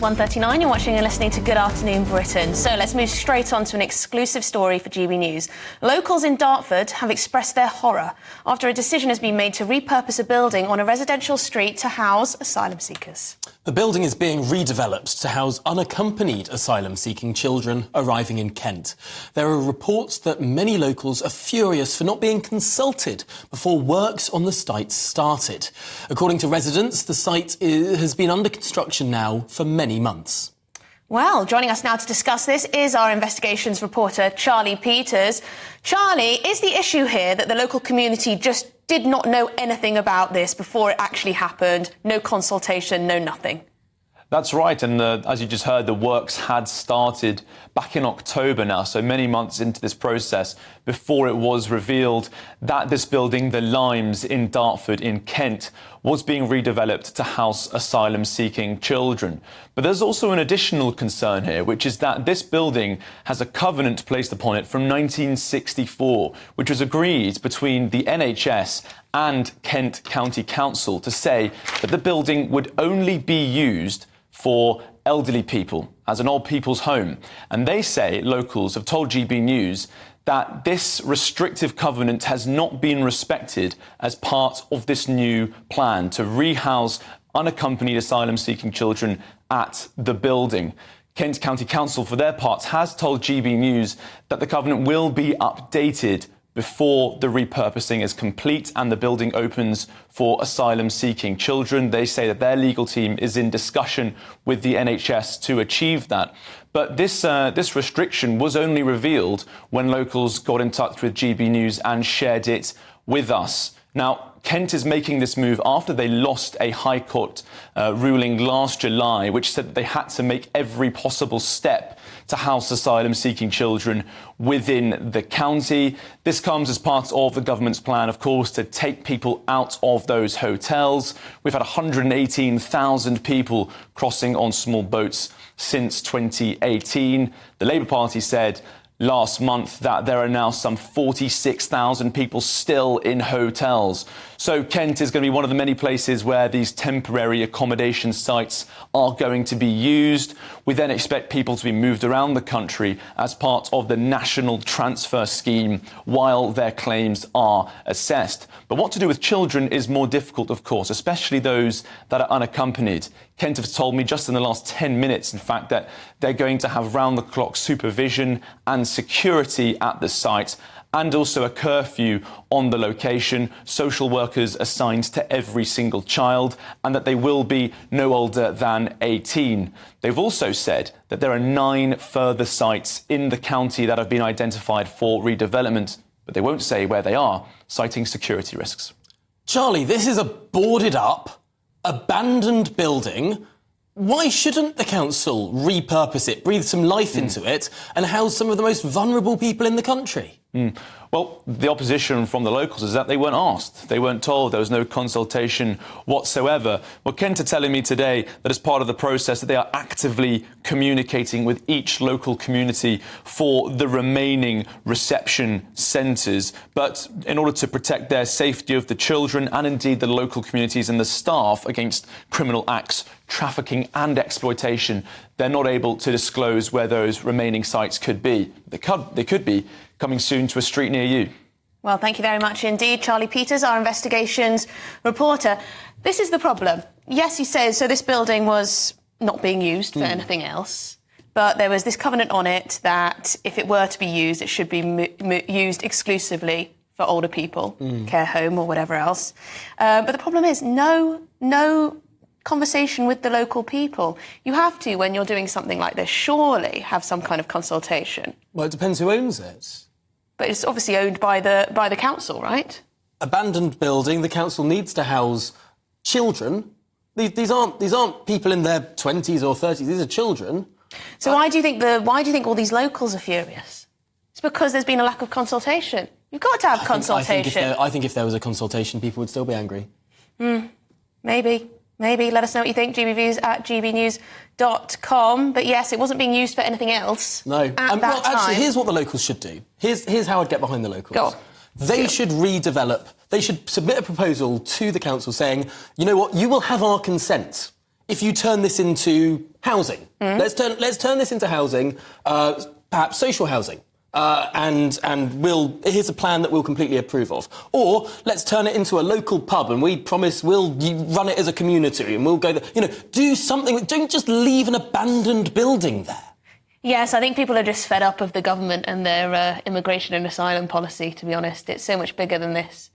1:39, you're watching and listening to Good Afternoon Britain. So let's move straight on to an exclusive story for GB News. Locals in Dartford have expressed their horror after a decision has been made to repurpose a building on a residential street to house asylum seekers. The building is being redeveloped to house unaccompanied asylum-seeking children arriving in Kent. There are reports that many locals are furious for not being consulted before works on the site started. According to residents, the site has been under construction now for many months. Well, joining us now to discuss this is our investigations reporter, Charlie Peters. Charlie, is the issue here that the local community just did not know anything about this before it actually happened? No consultation, no nothing? That's right, and as you just heard, the works had started back in October now, so many months into this process before it was revealed that this building, the Limes in Dartford in Kent, was being redeveloped to house asylum-seeking children. But there's also an additional concern here, which is that this building has a covenant placed upon it from 1964, which was agreed between the NHS and Kent County Council to say that the building would only be used for elderly people, as an old people's home. And they say, locals have told GB News, that this restrictive covenant has not been respected as part of this new plan to rehouse unaccompanied asylum-seeking children at the building. Kent County Council, for their part, has told GB News that the covenant will be updated before the repurposing is complete and the building opens for asylum-seeking children. They say that their legal team is in discussion with the NHS to achieve that. But this restriction was only revealed when locals got in touch with GB News and shared it with us. Now, Kent is making this move after they lost a High Court ruling last July, which said that they had to make every possible step to house asylum-seeking children within the county. This comes as part of the government's plan, of course, to take people out of those hotels. We've had 118,000 people crossing on small boats since 2018. The Labour Party said last month that there are now some 46,000 people still in hotels. So Kent is going to be one of the many places where these temporary accommodation sites are going to be used. We then expect people to be moved around the country as part of the national transfer scheme while their claims are assessed. But what to do with children is more difficult, of course, especially those that are unaccompanied. Kent have told me just in the last 10 minutes, in fact, that they're going to have round-the-clock supervision and security at the site, and also a curfew on the location, social workers assigned to every single child, and that they will be no older than 18. They've also said that there are 9 further sites in the county that have been identified for redevelopment, but they won't say where they are, citing security risks. Charlie, this is a boarded-up, abandoned building. Why shouldn't the council repurpose it, breathe some life into it, and house some of the most vulnerable people in the country? Well, the opposition from the locals is that they weren't asked. They weren't told. There was no consultation whatsoever. Well, Kent are telling me today that as part of the process that they are actively communicating with each local community for the remaining reception centres. But in order to protect their safety of the children and indeed the local communities and the staff against criminal acts, trafficking and exploitation, they're not able to disclose where those remaining sites could be. They could be coming soon to a street near you. Well, thank you very much indeed, Charlie Peters, our investigations reporter. This is the problem. Yes, he says, so this building was not being used for anything else, but there was this covenant on it that if it were to be used, it should be used exclusively for older people, care home or whatever else. But the problem is no conversation with the local people. You have to, when you're doing something like this, surely have some kind of consultation. Well, it depends who owns it. But it's obviously owned by the council, right? Abandoned building, the council needs to house children. These aren't people in their 20s or 30s, these are children. So why do you think all these locals are furious? It's because there's been a lack of consultation. You've got to have consultation. I think if there was a consultation, people would still be angry. Maybe. Let us know what you think. GBViews at gbnews.com. But yes, it wasn't being used for anything else. No. At that time. Actually, here's what the locals should do. Here's how I'd get behind the locals. Go on. They should redevelop. They should submit a proposal to the council saying, you know what, you will have our consent if you turn this into housing. Let's turn this into housing, perhaps social housing. And here's a plan that we'll completely approve of. Or let's turn it into a local pub and we promise we'll run it as a community and we'll go there. You know, do something. Don't just leave an abandoned building there. Yes, I think people are just fed up of the government and their immigration and asylum policy, to be honest. It's so much bigger than this.